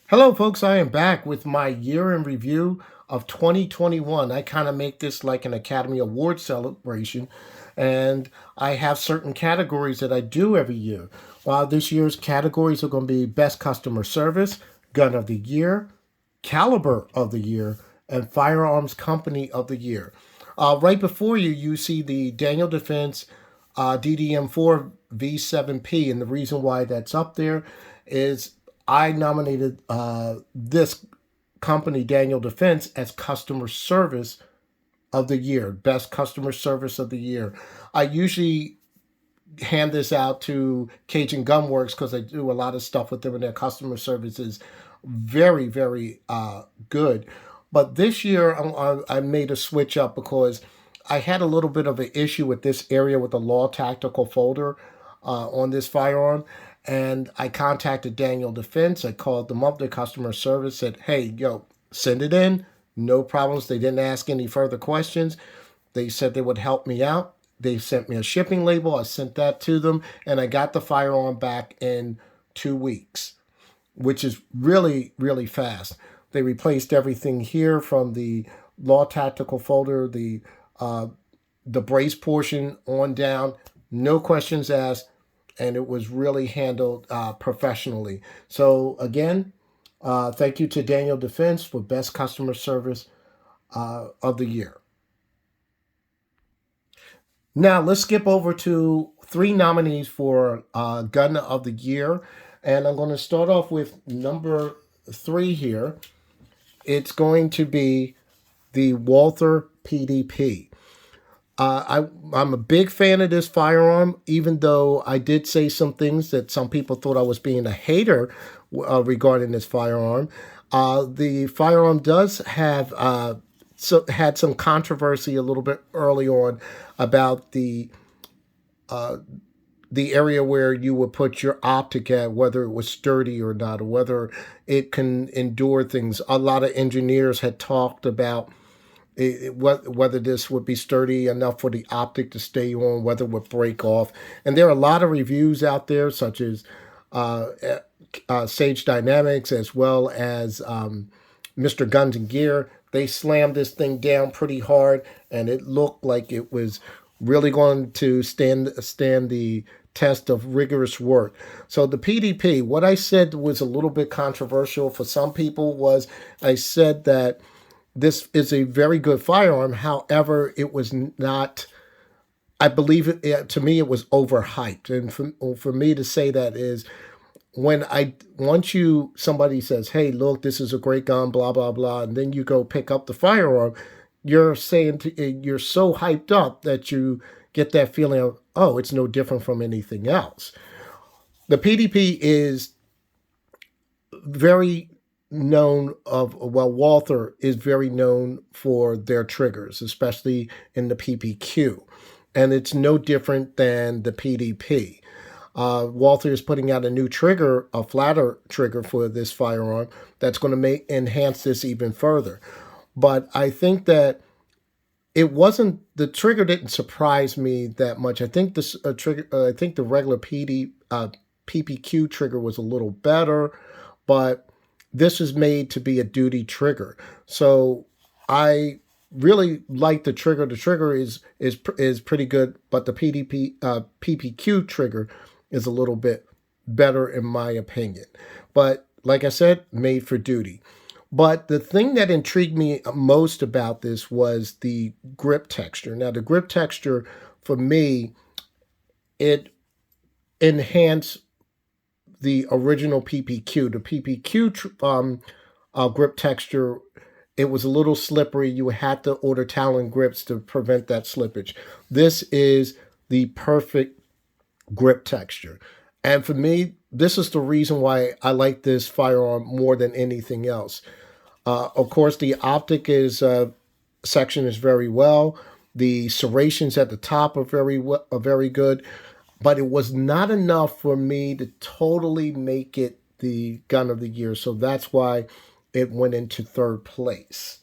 Hello, folks. I am back with my year in review of 2021. I kind of make this like an Academy Award celebration, and I have certain categories that I do every year. This year's categories are going to be Best Customer Service, Gun of the Year, Caliber of the Year, and Firearms Company of the Year. Right before you, you see the Daniel Defense DDM4 V7P, and the reason why that's up there is I nominated this company, Daniel Defense, as Customer Service of the Year, Best Customer Service of the Year. I usually hand this out to Cajun Gunworks because I do a lot of stuff with them, and their customer service is very, very good. But this year, I made a switch up because I had a little bit of an issue with this area with the law tactical folder on this firearm. And I contacted Daniel Defense. I called them up, their customer service, said, hey, yo, send it in. No problems. They didn't ask any further questions. They said they would help me out. They sent me a shipping label. I sent that to them, and I got the firearm back in 2 weeks, which is really, really fast. They replaced everything here from the law tactical folder, the brace portion on down, no questions asked, and it was really handled professionally. So again, thank you to Daniel Defense for Best Customer Service of the Year. Now let's skip over to three nominees for Gun of the Year, and I'm going to start off with number three here. It's going to be the Walther PDP. I'm a big fan of this firearm, even though I did say some things that some people thought I was being a hater regarding this firearm. The firearm does have had some controversy a little bit early on about the area where you would put your optic at, whether it was sturdy or not, or whether it can endure things. A lot of engineers had talked about whether this would be sturdy enough for the optic to stay on, whether it would break off. And there are a lot of reviews out there, such as Sage Dynamics, as well as Mr. Guns and Gear. They slammed this thing down pretty hard, and it looked like it was really going to stand the test of rigorous work. So the PDP, what I said was a little bit controversial for some people was I said that this is a very good firearm. However, it was not. I believe to me it was overhyped, and for me to say that is when once somebody says, "Hey, look, this is a great gun," blah blah blah, and then you go pick up the firearm, you're saying you're so hyped up that you get that feeling of, oh, it's no different from anything else. The PDP is very known Walther is very known for their triggers, especially in the PPQ, and it's no different than the PDP. Walther is putting out a new trigger, a flatter trigger for this firearm that's going to enhance this even further. But I think that the trigger didn't surprise me that much. I think this trigger, I think the regular PPQ trigger was a little better, but this is made to be a duty trigger. So I really like the trigger. The trigger is pretty good, but the PPQ trigger is a little bit better in my opinion. But like I said, made for duty. But the thing that intrigued me most about this was the grip texture. Now, the grip texture, for me, it enhanced the original PPQ. The PPQ grip texture, it was a little slippery. You had to order Talon grips to prevent that slippage. This is the perfect grip texture. And for me, this is the reason why I like this firearm more than anything else. Of course, the optic section is very well. The serrations at the top are very good, but it was not enough for me to totally make it the gun of the year. So that's why it went into third place.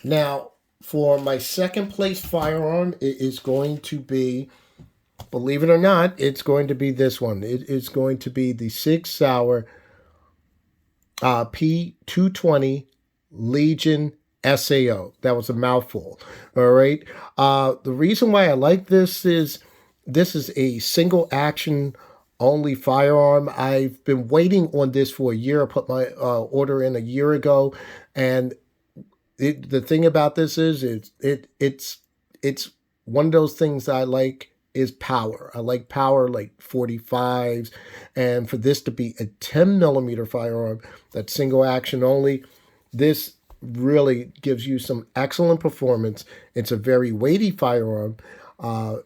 Now, for my second place firearm, it is going to be, believe it or not, it's going to be this one. It is going to be the Sig Sauer P220 Legion SAO. That was a mouthful. All right. The reason why I like this is a single action only firearm. I've been waiting on this for a year. I put my order in a year ago, and the thing about this is it's one of those things I like is power. I like power like 45s, and for this to be a 10 millimeter firearm that's single action only, this really gives you some excellent performance. It's a very weighty firearm.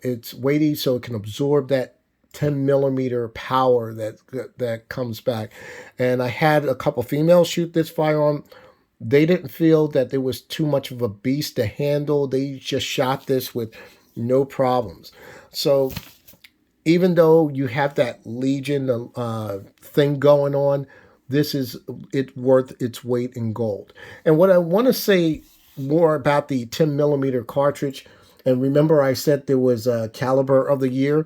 It's weighty so it can absorb that 10 millimeter power that comes back. And I had a couple females shoot this firearm. They didn't feel that there was too much of a beast to handle. They just shot this with no problems. So even though you have that Legion thing going on, this is it worth its weight in gold. And what I want to say more about the 10 millimeter cartridge, and remember I said there was a caliber of the year,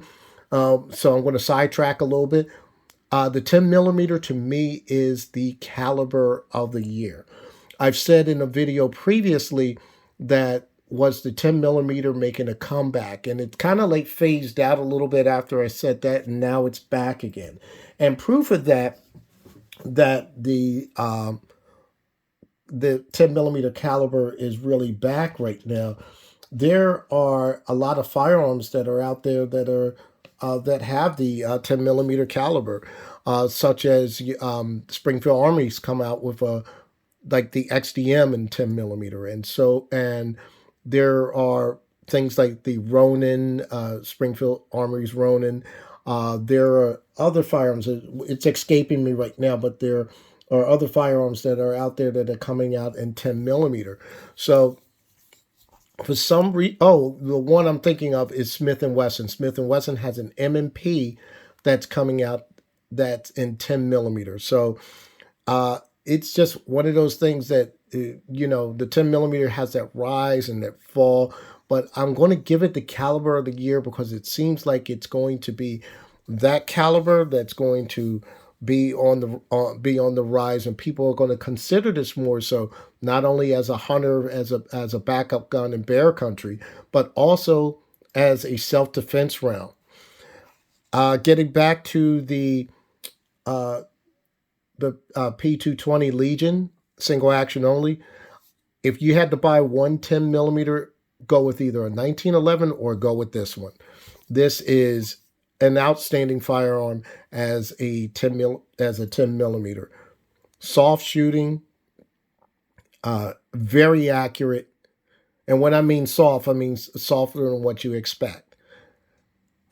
so I'm going to sidetrack a little bit. The 10 millimeter to me is the caliber of the year. I've said in a video previously that was the 10 millimeter making a comeback, and it kind of like phased out a little bit after I said that, and now it's back again. And proof of that the 10 millimeter caliber is really back right now. There are a lot of firearms that are out there that have the 10 millimeter caliber, such as Springfield Armory's come out with a like the XDM in 10 millimeter, and there are things like the Ronin, Springfield Armory's Ronin. There are other firearms. It's escaping me right now, but there are other firearms that are out there that are coming out in 10 millimeter. So for some reason, oh, the one I'm thinking of is Smith and Wesson. Smith and Wesson has an M&P that's coming out that's in 10 millimeter. So it's just one of those things that the 10 millimeter has that rise and that fall, but I'm going to give it the caliber of the year because it seems like it's going to be that caliber that's going to be on the rise, and people are going to consider this more so, not only as a hunter, as a backup gun in bear country, but also as a self-defense round. Getting back to uh, the P220 Legion, single action only. If you had to buy one 10 millimeter, go with either a 1911 or go with this one. This is an outstanding firearm as a 10 millimeter. Soft shooting, very accurate. And when I mean soft, I mean softer than what you expect.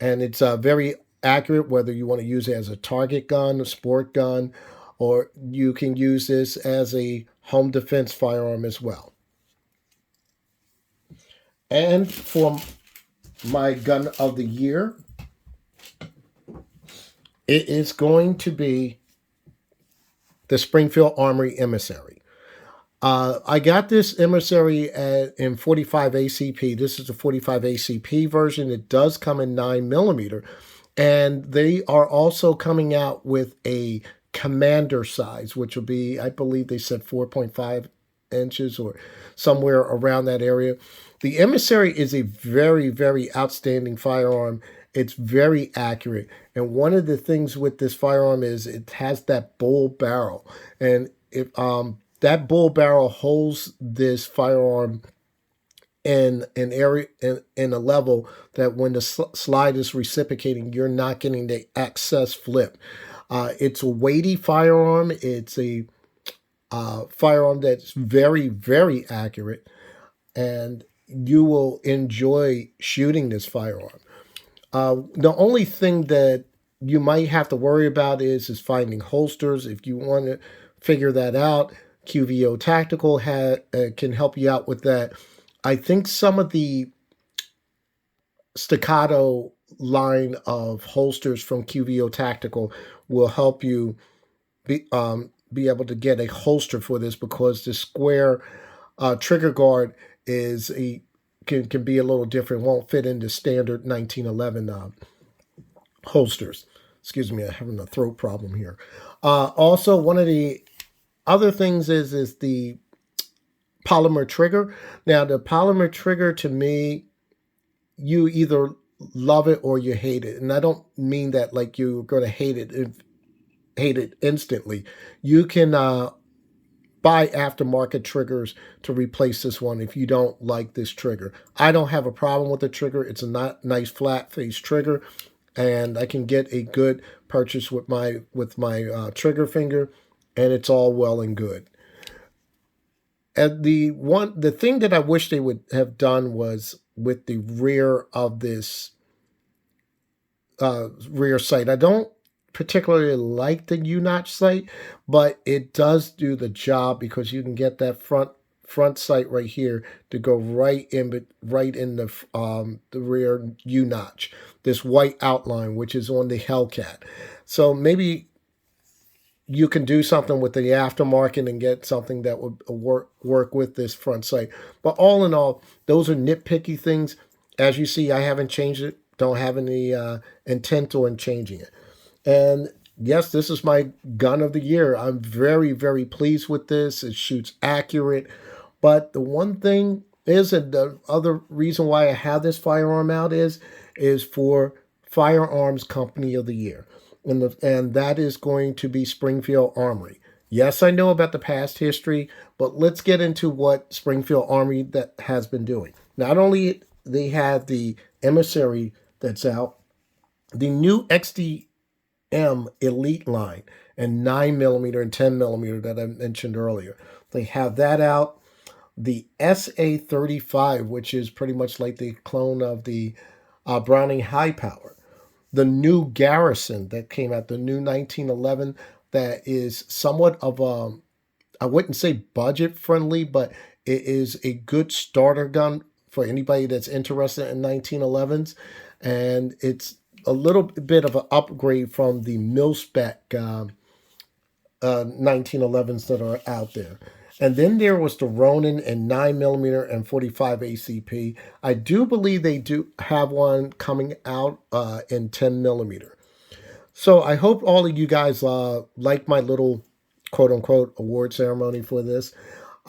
And it's very accurate, whether you want to use it as a target gun, a sport gun, or you can use this as a home defense firearm as well. And for my gun of the year, it is going to be the Springfield Armory Emissary. I got this Emissary in 45 ACP. This is the 45 ACP version. It does come in 9 millimeter. And they are also coming out with a commander size, which will be, I believe they said 4.5 inches or somewhere around that area. The Emissary is a very, very outstanding firearm. It's very accurate. And one of the things with this firearm is it has that bull barrel. And if that bull barrel holds this firearm in an area in a level that when the slide is reciprocating, you're not getting the excess flip. It's a weighty firearm. It's a firearm that's very, very accurate, and you will enjoy shooting this firearm. The only thing that you might have to worry about is finding holsters. If you want to figure that out, QVO Tactical can help you out with that. I think some of the staccato line of holsters from QVO Tactical will help you be able to get a holster for this, because the square trigger guard can be a little different. Won't fit into standard 1911 holsters. Excuse me, I'm having a throat problem here. Also, one of the Other things is the polymer trigger. Now, the polymer trigger to me, you either love it or you hate it, and I don't mean that like you're going to hate it instantly. You can buy aftermarket triggers to replace this one if you don't like this trigger. I don't have a problem with the trigger. It's a nice flat face trigger, and I can get a good purchase with my trigger finger, and it's all well and good. And the thing that I wish they would have done was with the rear of this rear sight. I don't particularly like the U-notch sight, but it does do the job because you can get that front sight right here to go right in the rear U-notch. This white outline, which is on the Hellcat. So maybe you can do something with the aftermarket and get something that would work with this front sight. But all in all, those are nitpicky things. As you see, I haven't changed it. Don't have any intent on changing it. And yes, this is my gun of the year. I'm very, very pleased with this. It shoots accurate. But the one thing is, and the other reason why I have this firearm out is for Firearms Company of the Year. And that is going to be Springfield Armory. Yes, I know about the past history, but let's get into what Springfield Armory that has been doing. Not only they have the emissary that's out, the new XDM Elite line and 9mm and 10mm that I mentioned earlier. They have that out. The SA-35, which is pretty much like the clone of the Browning High Power. The new Garrison that came out, the new 1911, that is somewhat of a, I wouldn't say budget friendly, but it is a good starter gun for anybody that's interested in 1911s. And it's a little bit of an upgrade from the mil-spec 1911s that are out there. And then there was the Ronin and 9mm and 45 ACP. I do believe they do have one coming out in 10mm. So I hope all of you guys like my little quote unquote award ceremony for this.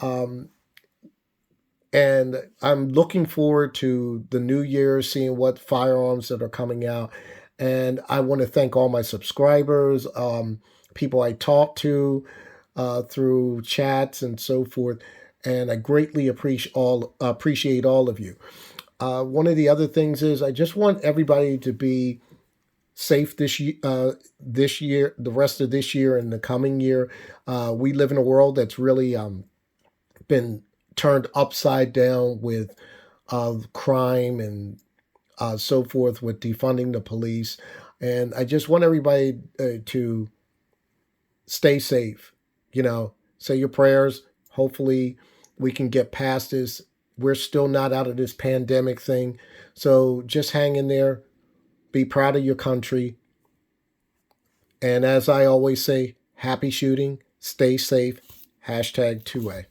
Um, and I'm looking forward to the new year, seeing what firearms that are coming out. And I want to thank all my subscribers, people I talk to through chats and so forth. And I greatly appreciate all of you. One of the other things is I just want everybody to be safe this year, the rest of this year and the coming year. We live in a world that's really been turned upside down with crime and so forth, with defunding the police. And I just want everybody to stay safe. Say your prayers. Hopefully, we can get past this. We're still not out of this pandemic thing. So just hang in there. Be proud of your country. And as I always say, happy shooting. Stay safe. #2A.